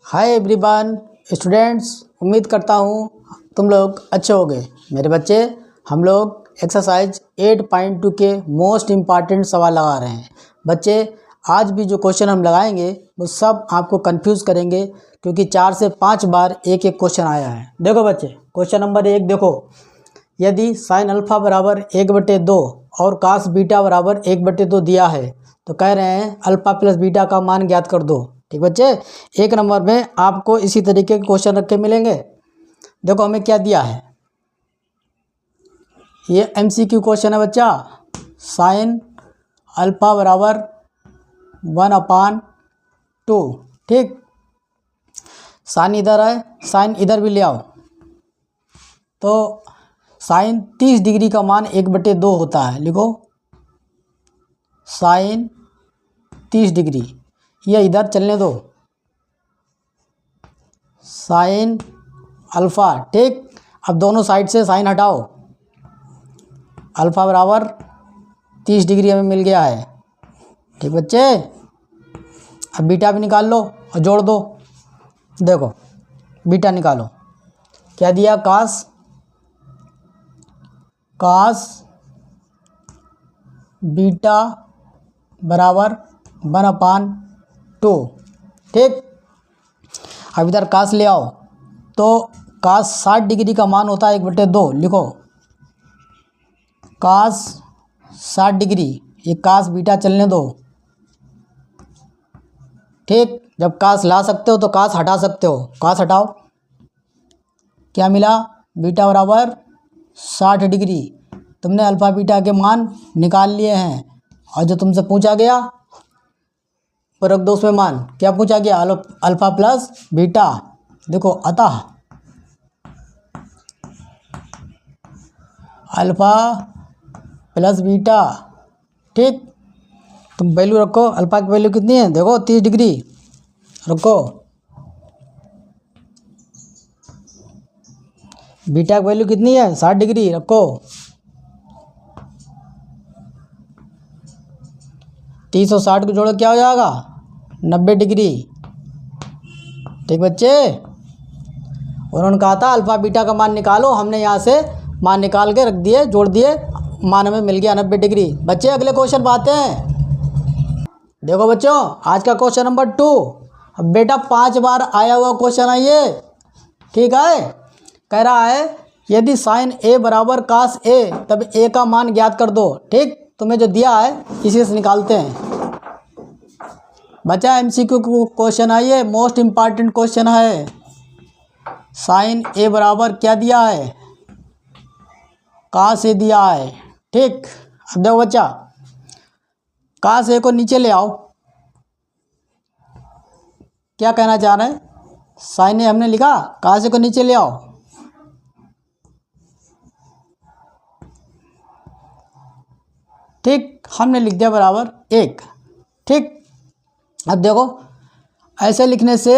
Hi everyone students, उम्मीद करता हूँ तुम लोग अच्छे होगे। मेरे बच्चे, हम लोग एक्सरसाइज 8.2 के मोस्ट इम्पॉर्टेंट सवाल लगा रहे हैं। बच्चे, आज भी जो क्वेश्चन हम लगाएंगे वो सब आपको कंफ्यूज करेंगे, क्योंकि 4 से 5 बार एक एक क्वेश्चन आया है। देखो बच्चे, क्वेश्चन नंबर 1 देखो। यदि साइन अल्फ़ा बराबर 1/2 और कास बीटा बराबर 1/2 दिया है, तो कह रहे हैं अल्फ़ा प्लस बीटा का मान ज्ञात कर दो। ठीक बच्चे, 1 नंबर में आपको इसी तरीके के क्वेश्चन रख के मिलेंगे। देखो हमें क्या दिया है, ये MCQ क्वेश्चन है बच्चा। साइन अल्फ़ा बराबर 1/2। ठीक, साइन इधर है, साइन इधर भी ले आओ, तो साइन 30 डिग्री का मान 1/2 होता है। लिखो साइन 30 डिग्री, ये इधर चलने दो, साइन अल्फ़ा। ठीक, अब दोनों साइड से साइन हटाओ, अल्फ़ा बराबर 30 डिग्री हमें मिल गया है। ठीक बच्चे, अब बीटा भी निकाल लो और जोड़ दो। देखो बीटा निकालो, क्या दिया, कास बीटा बराबर 1/2। ठीक, अब इधर कास ले आओ, तो कास 60 डिग्री का मान होता है 1/2। लिखो कास 60 डिग्री, ये कास बीटा चलने दो। ठीक, जब कास ला सकते हो तो कास हटा सकते हो, कास हटाओ, क्या मिला, बीटा बराबर 60 डिग्री। तुमने अल्फ़ा बीटा के मान निकाल लिए हैं, और जो तुमसे पूछा गया वो रख दो उसमें मान। क्या पूछा गया, अल्फ़ा प्लस बीटा। देखो अतः अल्फ़ा प्लस बीटा। ठीक, तुम वैल्यू रखो, अल्फ़ा की वैल्यू कितनी है, देखो 30 डिग्री रखो, बीटा की वैल्यू कितनी है, 60 डिग्री रखो। 30 और 60 को जोड़ो, क्या हो जाएगा, 90 डिग्री। ठीक बच्चे, उन्होंने कहा था अल्फ़ा बीटा का मान निकालो, हमने यहाँ से मान निकाल के रख दिए, जोड़ दिए, मान हमें मिल गया 90 डिग्री। बच्चे अगले क्वेश्चन पर आते हैं। देखो बच्चों, आज का क्वेश्चन नंबर 2। अब बेटा 5 बार आया हुआ क्वेश्चन है ये। ठीक है, कह रहा है यदि साइन A बराबर कास A, तब A का मान ज्ञात कर दो। ठीक, तुम्हें जो दिया है इसी से निकालते हैं। बच्चा MCQ क्वेश्चन है ये, मोस्ट इम्पॉर्टेंट क्वेश्चन है। साइन A बराबर क्या दिया है, कास A दिया है। ठीक, अब देखो बच्चा, कास A को नीचे ले आओ। क्या कहना चाह रहे हैं, साइन A हमने लिखा, कास A को नीचे ले आओ। ठीक, हमने लिख दिया बराबर 1। ठीक, अब देखो ऐसे लिखने से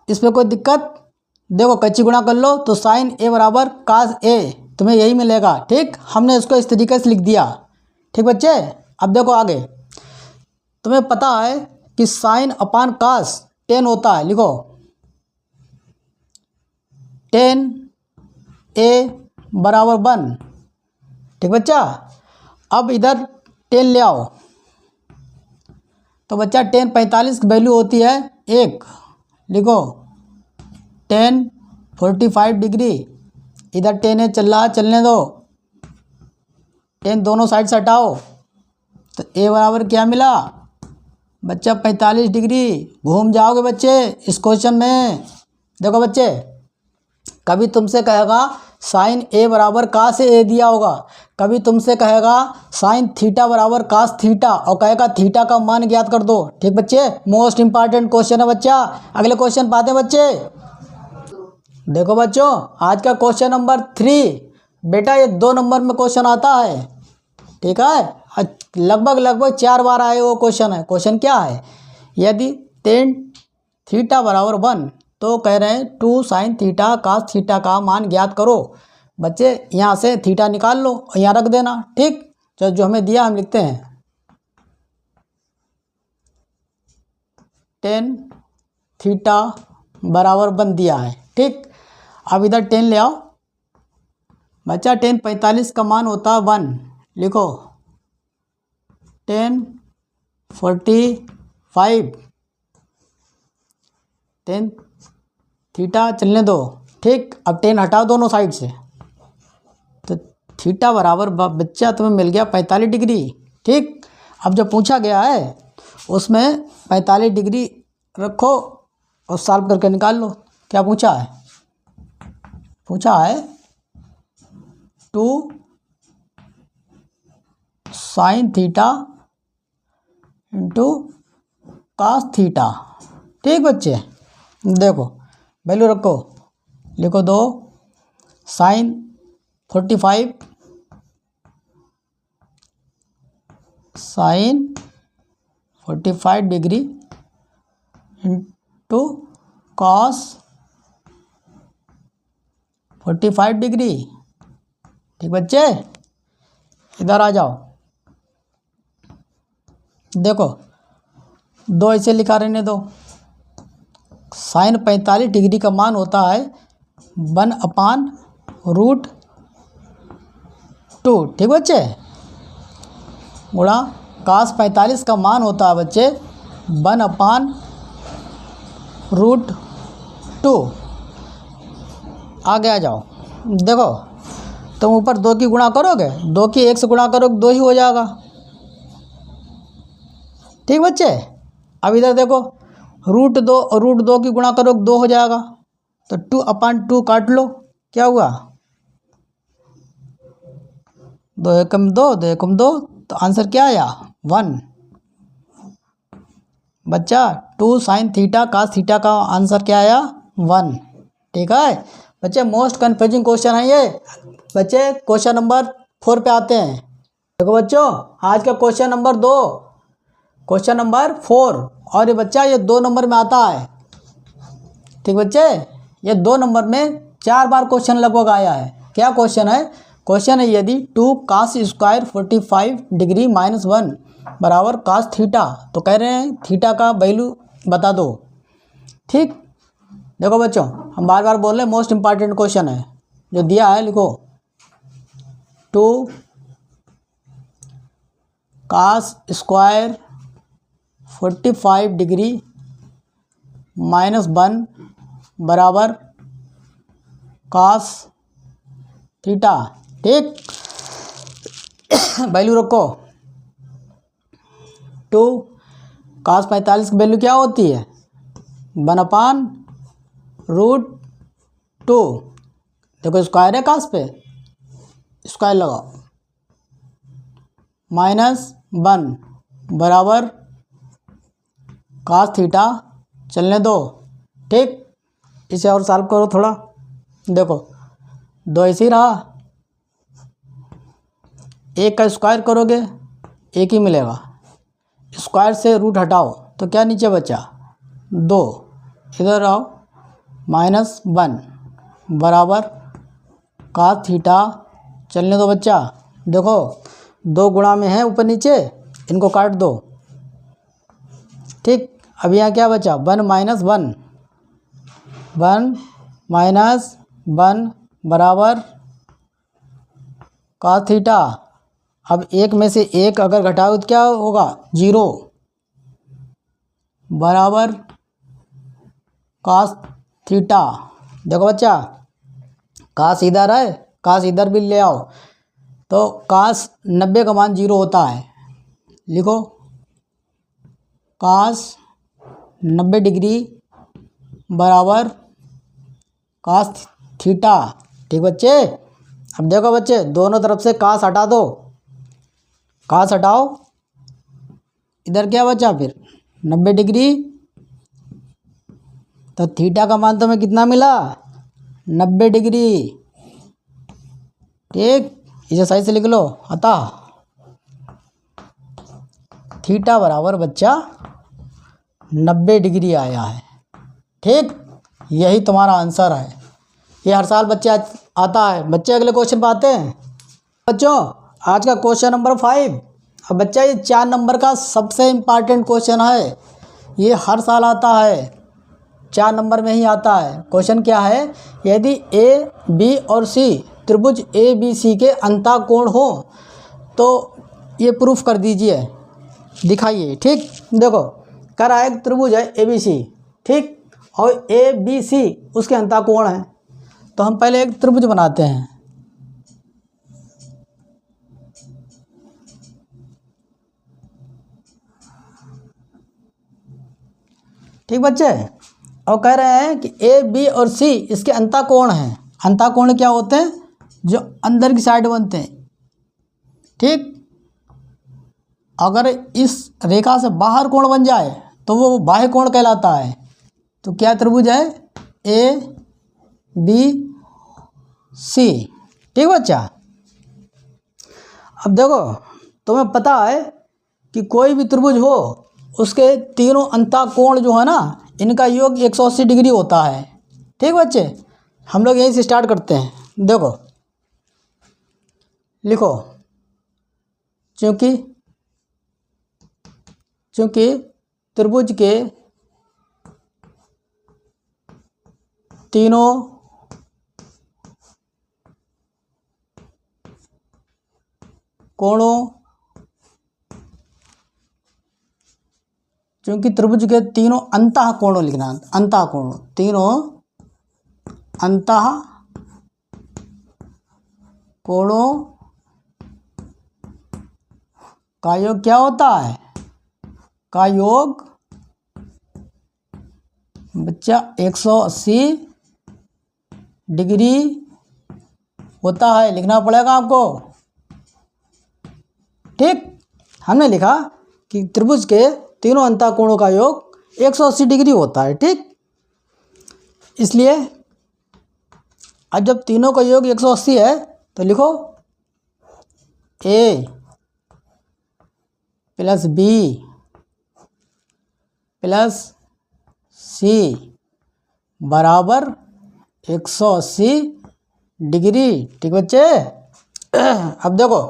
इसमें कोई दिक्कत, देखो कच्ची गुणा कर लो तो साइन A बराबर कास A, तुम्हें यही मिलेगा। ठीक, हमने इसको इस तरीके से लिख दिया। ठीक बच्चे, अब देखो आगे, तुम्हें पता है कि साइन अपान कास 10 होता है। लिखो 10 A बराबर 1। ठीक बच्चा, अब इधर 10 ले आओ, तो बच्चा 10 45 की वैल्यू होती है 1। लिखो 10 45 डिग्री, इधर 10 है, चल रहा है, चलने दो। 10 दोनों साइड से हटाओ, तो A बराबर क्या मिला बच्चा, 45 डिग्री। घूम जाओगे बच्चे इस क्वेश्चन में। देखो बच्चे, कभी तुमसे कहेगा साइन A बराबर कास A दिया होगा, कभी तुमसे कहेगा साइन थीटा बराबर कास थीटा, और कहेगा थीटा का मान ज्ञात कर दो। ठीक बच्चे, मोस्ट इंपॉर्टेंट क्वेश्चन है बच्चा। अगले क्वेश्चन पाते हैं बच्चे। देखो बच्चों, आज का क्वेश्चन नंबर 3। बेटा ये 2 नंबर में क्वेश्चन आता है। ठीक है, लगभग 4 बार आए वो क्वेश्चन है। क्वेश्चन क्या है, यदि tan थीटा बराबर 1, तो कह रहे हैं 2 साइन थीटा कास थीटा का मान ज्ञात करो। बच्चे यहाँ से थीटा निकाल लो और यहाँ रख देना। ठीक, जो हमें दिया हम लिखते हैं, tan थीटा बराबर 1 दिया है। ठीक, अब इधर 10 ले आओ बच्चा। 10 45 का मान होता है 1, लिखो 10 45 10 थीटा चलने दो। ठीक, अब 10 हटाओ दोनों साइड से, तो थीटा बराबर बच्चा तुम्हें मिल गया 45 डिग्री। ठीक, अब जो पूछा गया है उसमें 45 डिग्री रखो और सॉल्व करके निकाल लो। क्या पूछा है? पूछा है 2 sine theta into cos theta. ठीक बच्चे, देखो वैल्यू रखो, लिखो 2 sine 45 sine 45 degree into cos 45 degree. ठीक बच्चे, इधर आ जाओ, देखो 2 ऐसे लिखा रहने दो। साइन 45 डिग्री का मान होता है 1/√2। ठीक बच्चे, गुणा कास 45 का मान होता है बच्चे 1/√2। आगे आ जाओ, देखो तुम ऊपर 2 की गुणा करोगे, 2 की 1 से गुणा करोगे 2 ही हो जाएगा। ठीक बच्चे, अब इधर देखो √2 की गुणा करोगे 2 हो जाएगा, तो 2/2 काट लो, क्या हुआ 2 एकम 2 2 एकम 2, तो आंसर क्या आया 1। बच्चा 2 साइन थीटा कास थीटा का आंसर क्या आया 1। ठीक है बच्चे, मोस्ट कन्फ्यूजिंग क्वेश्चन है ये बच्चे। क्वेश्चन नंबर 4 पे आते हैं। देखो बच्चों, आज का क्वेश्चन नंबर 2, क्वेश्चन नंबर 4, और ये बच्चा ये 2 नंबर में आता है। ठीक बच्चे, ये 2 नंबर में 4 बार क्वेश्चन लगभग आया है। क्या क्वेश्चन है? क्वेश्चन है यदि 2 कास स्क्वायर 45 डिग्री माइनस 1 बराबर कास थीटा, तो कह रहे हैं थीटा का वैल्यू बता दो। ठीक, देखो बच्चों, हम बार बार बोल रहे हैं, मोस्ट इम्पॉर्टेंट क्वेश्चन है जो दिया है। लिखो 2 कास स्क्वायर 45 डिग्री माइनस 1 बराबर कास थीटा। ठीक, वैल्यू रखो 2 कास 45 की वैल्यू क्या होती है 1/√2। देखो स्क्वायर है कास पे, स्क्वायर लगाओ, -1 बराबर कास थीटा चलने दो। ठीक, इसे और सॉल्व करो थोड़ा, देखो 2 ऐसे ही रहा, 1 का स्क्वायर करोगे 1 ही मिलेगा, स्क्वायर से रूट हटाओ तो क्या नीचे बचा 2, इधर आओ -1 बराबर कास थीटा चलने दो। बच्चा देखो 2 गुणा में है ऊपर नीचे, इनको काट दो। ठीक, अब यहाँ क्या बचा 1 माइनस 1 बराबर कास थीटा। अब 1 में से 1 अगर घटाओ तो क्या होगा 0 बराबर कास थीटा। देखो बच्चा, कास इधर है, कास इधर भी ले आओ, तो कास 90 का मान 0 होता है। लिखो कास 90 डिग्री बराबर कास थीटा। ठीक बच्चे, अब देखो बच्चे, दोनों तरफ से कास हटा दो, कास हटाओ, इधर क्या बचा फिर 90 डिग्री, तो थीटा का मान तुम्हें कितना मिला 90 डिग्री। ठीक, इसे सही से लिख लो, अतः थीटा बराबर बच्चा 90 डिग्री आया है। ठीक, यही तुम्हारा आंसर है। ये हर साल बच्चे आता है। बच्चे अगले क्वेश्चन पर आते हैं। बच्चों आज का क्वेश्चन नंबर 5, अब बच्चा ये 4 नंबर का सबसे इम्पॉर्टेंट क्वेश्चन है, ये हर साल आता है। 4 नंबर में ही आता है। क्वेश्चन क्या है, यदि ए बी और सी त्रिभुज ए बी सी के अंतःकोण हो तो ये प्रूफ कर दीजिए, दिखाइए। ठीक, देखो कह रहा है एक त्रिभुज है ए बी सी, ठीक, और ए बी सी उसके अंतःकोण है। तो हम पहले एक त्रिभुज बनाते हैं। ठीक बच्चे, और कह रहे हैं कि ए बी और सी इसके अंतःकोण हैं। अंतःकोण क्या होते हैं, जो अंदर की साइड बनते हैं। ठीक, अगर इस रेखा से बाहर कोण बन जाए तो वो बाह्य कोण कहलाता है। तो क्या त्रिभुज है, ए बी सी। ठीक बच्चा, अब देखो तुम्हें पता है कि कोई भी त्रिभुज हो उसके तीनों अंतःकोण जो है ना, इनका योग 180 डिग्री होता है। ठीक बच्चे, हम लोग यहीं से स्टार्ट करते हैं। देखो लिखो, चूंकि त्रिभुज के तीनों कोणों, चूंकि त्रिभुज के तीनों अंतःकोणों लिखना, अंतःकोण, तीनों अंतःकोणों का योग क्या होता है, का योग बच्चा 180 डिग्री होता है। लिखना पड़ेगा आपको। ठीक, हमने लिखा कि त्रिभुज के तीनों अंतःकोणों का योग 180 डिग्री होता है। ठीक, इसलिए अब जब तीनों का योग 180 है तो लिखो ए प्लस बी प्लस सी बराबर 180 डिग्री। ठीक बच्चे, अब देखो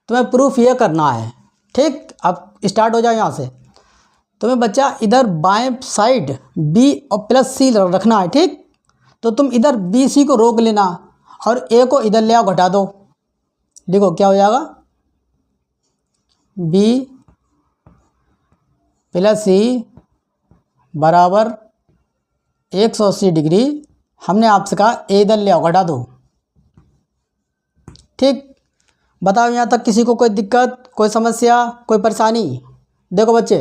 तुम्हें प्रूफ ये करना है। ठीक, अब स्टार्ट हो जाए यहाँ से। तुम्हें बच्चा इधर बाएं साइड बी और प्लस सी रखना है। ठीक, तो तुम इधर बी सी को रोक लेना और ए को इधर ले आओ, घटा दो। देखो क्या हो जाएगा, बी प्लस सी बराबर 180 डिग्री। हमने आपसे कहा ए इधर ले आओ, घटा दो। ठीक, बताओ यहाँ तक किसी को कोई दिक्कत, कोई समस्या, कोई परेशानी? देखो बच्चे,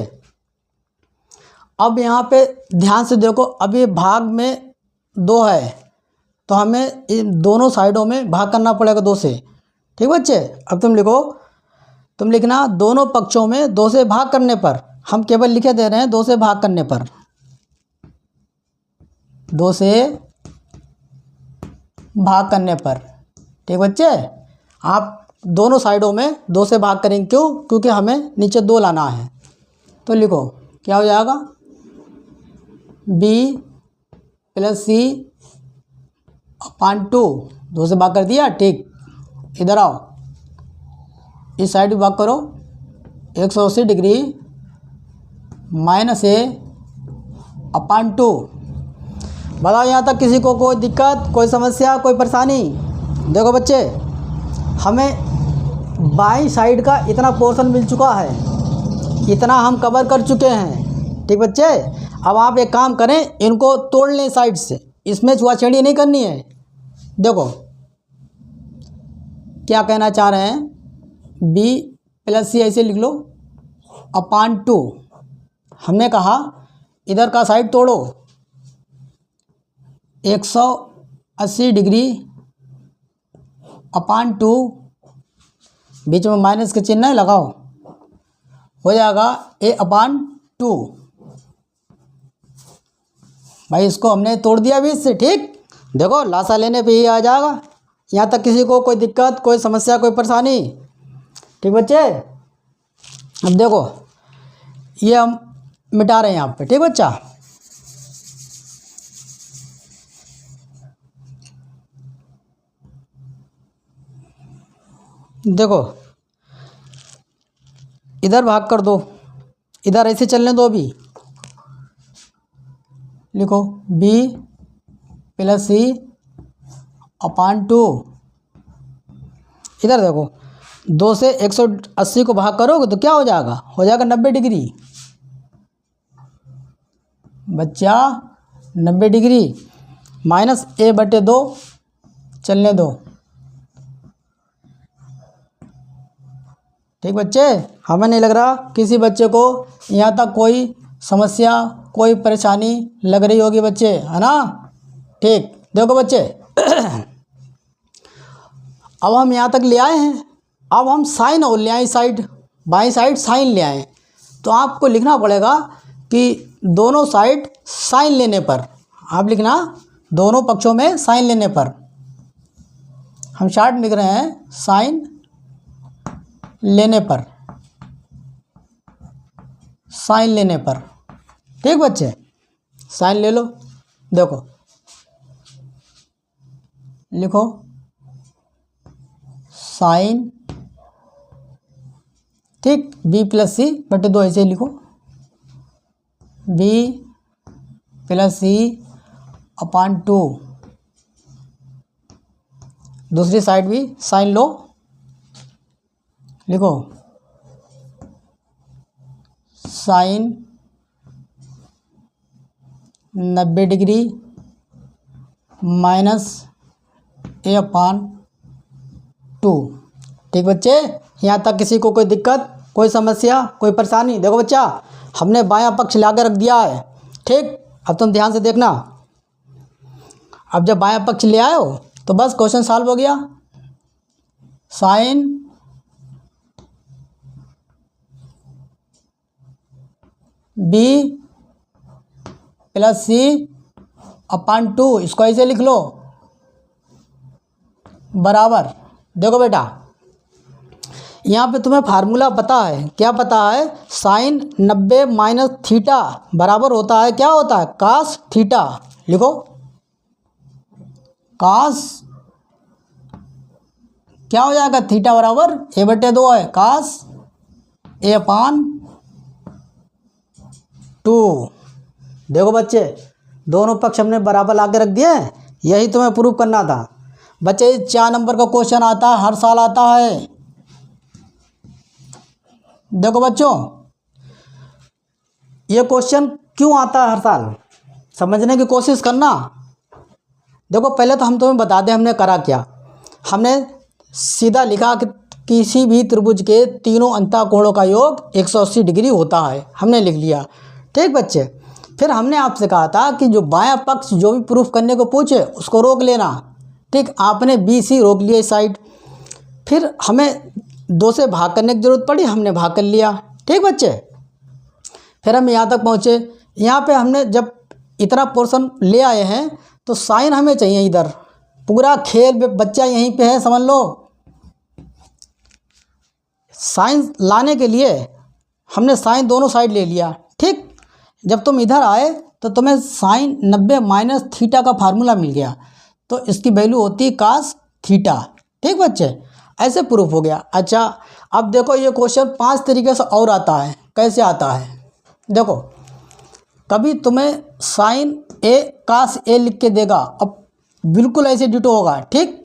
अब यहाँ पे ध्यान से देखो, अब ये भाग में 2 है तो हमें इन दोनों साइडों में भाग करना पड़ेगा 2 से। ठीक बच्चे, अब तुम लिखो, तुम लिखना दोनों पक्षों में 2 से भाग करने पर, हम केवल लिखे दे रहे हैं 2 से भाग करने पर, 2 से भाग करने पर। ठीक बच्चे, आप दोनों साइडों में 2 से भाग करेंगे, क्यों? क्योंकि हमें नीचे 2 लाना है। तो लिखो क्या हो जाएगा, बी प्लस सी अपान 2, 2 से भाग कर दिया। ठीक, इधर आओ, इस साइड भी भाग करो, 180 डिग्री माइनस ए अपान 2। बताओ यहाँ तक किसी को कोई दिक्कत, कोई समस्या, कोई परेशानी? देखो बच्चे, हमें बाईं साइड का इतना पोर्शन मिल चुका है, इतना हम कवर कर चुके हैं। ठीक बच्चे, अब आप एक काम करें, इनको तोड़ लें साइड से, इसमें छुआछेड़ी नहीं करनी है। देखो क्या कहना चाह रहे हैं, बी प्लस सी ऐसे लिख लो अपान 2। हमने कहा इधर का साइड तोड़ो, 180 डिग्री अपान 2, बीच में माइनस के चिन्ह लगाओ, हो जाएगा ए अपान 2। भाई इसको हमने तोड़ दिया बीच से। ठीक, देखो लासा लेने पे ही आ जाएगा। यहाँ तक किसी को कोई दिक्कत, कोई समस्या, कोई परेशानी? ठीक बच्चे, अब देखो ये हम मिटा रहे हैं यहाँ पे। ठीक बच्चा, देखो इधर भाग कर दो, इधर ऐसे चलने दो। अभी लिखो b प्लस सी अपान 2। इधर देखो 2 से 180 को भाग करोगे तो क्या हो जाएगा? हो जाएगा 90 डिग्री बच्चा, 90 डिग्री माइनस a/2 चलने दो। ठीक बच्चे, हमें नहीं लग रहा किसी बच्चे को यहाँ तक कोई समस्या कोई परेशानी लग रही होगी बच्चे, है ना? ठीक, देखो बच्चे अब हम यहाँ तक ले आए हैं, अब हम साइन और ले आए साइड, बाई साइड साइन ले आए। तो आपको लिखना पड़ेगा कि दोनों साइड साइन लेने पर, आप लिखना दोनों पक्षों में साइन लेने पर, हम शार्ट लिख रहे हैं साइन लेने पर, साइन लेने पर। ठीक बच्चे, साइन ले लो। देखो लिखो साइन, ठीक, b प्लस सी बटे 2 ऐसे लिखो, b प्लस सी अपान 2। दूसरी साइड भी साइन लो, लिखो साइन 90 डिग्री माइनस a अपान 2। ठीक बच्चे, यहाँ तक किसी को कोई दिक्कत कोई समस्या कोई परेशानी? देखो बच्चा, हमने बायां पक्ष ला के रख दिया है। ठीक, अब तुम ध्यान से देखना, अब जब बायां पक्ष ले आए हो तो बस क्वेश्चन सॉल्व हो गया। साइन b प्लस सी अपान 2, इसको ऐसे लिख लो बराबर। देखो बेटा, यहाँ पे तुम्हें फार्मूला पता है, क्या पता है? साइन 90 माइनस थीटा बराबर होता है, क्या होता है? Cos theta. लिखो कास, क्या हो जाएगा? थीटा बराबर a/2 है, कास a अपान 2। देखो बच्चे, दोनों पक्ष हमने बराबर ला के रख दिए, यही तुम्हें प्रूव करना था। बच्चे 4 नंबर का क्वेश्चन आता है, हर साल आता है। देखो बच्चों, ये क्वेश्चन क्यों आता है हर साल, समझने की कोशिश करना। देखो पहले तो हम तुम्हें बता दें हमने करा क्या। हमने सीधा लिखा कि किसी भी त्रिभुज के तीनों अंतःकोणों का योग 180 डिग्री होता है, हमने लिख लिया। ठीक बच्चे, फिर हमने आपसे कहा था कि जो बायां पक्ष जो भी प्रूफ करने को पूछे उसको रोक लेना। ठीक, आपने बी सी रोक लिया इस साइड, फिर हमें 2 से भाग करने की ज़रूरत पड़ी, हमने भाग कर लिया। ठीक बच्चे, फिर हम यहाँ तक पहुँचे, यहाँ पे हमने जब इतना पोर्शन ले आए हैं तो साइन हमें चाहिए इधर। पूरा खेल बच्चा यहीं पे है, समझ लो। साइन लाने के लिए हमने साइन दोनों साइड ले लिया। ठीक, जब तुम इधर आए तो तुम्हें साइन 90 माइनस थीटा का फार्मूला मिल गया, तो इसकी वैल्यू होती है कास थीटा। ठीक बच्चे, ऐसे प्रूफ हो गया। अच्छा, अब देखो ये क्वेश्चन 5 तरीके से और आता है। कैसे आता है? देखो, कभी तुम्हें साइन ए कास ए लिख के देगा, अब बिल्कुल ऐसे डिटो होगा। ठीक,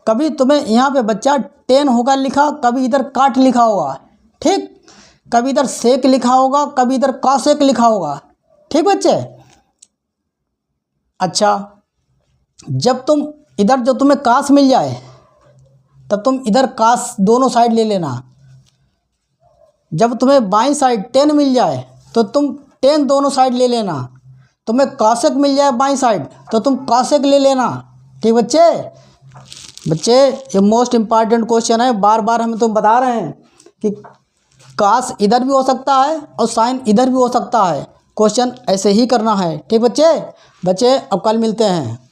कभी तुम्हें यहाँ पे बच्चा टेन होगा लिखा, कभी इधर काट लिखा होगा। ठीक, कभी इधर सेक लिखा होगा, कभी इधर कासेक लिखा होगा। ठीक बच्चे, अच्छा, जब तुम इधर जो तुम्हें कास मिल जाए तब तुम इधर कास दोनों साइड ले लेना। जब तुम्हें बाईं साइड टेन मिल जाए तो तुम टेन दोनों साइड ले लेना। तुम्हें कासेक मिल जाए बाईं साइड तो तुम कासेक ले लेना। ठीक बच्चे, बच्चे ये मोस्ट इम्पॉर्टेंट क्वेश्चन है, बार बार हम तुम बता रहे हैं कि कास इधर भी हो सकता है और साइन इधर भी हो सकता है। क्वेश्चन ऐसे ही करना है। ठीक बच्चे, अब कल मिलते हैं।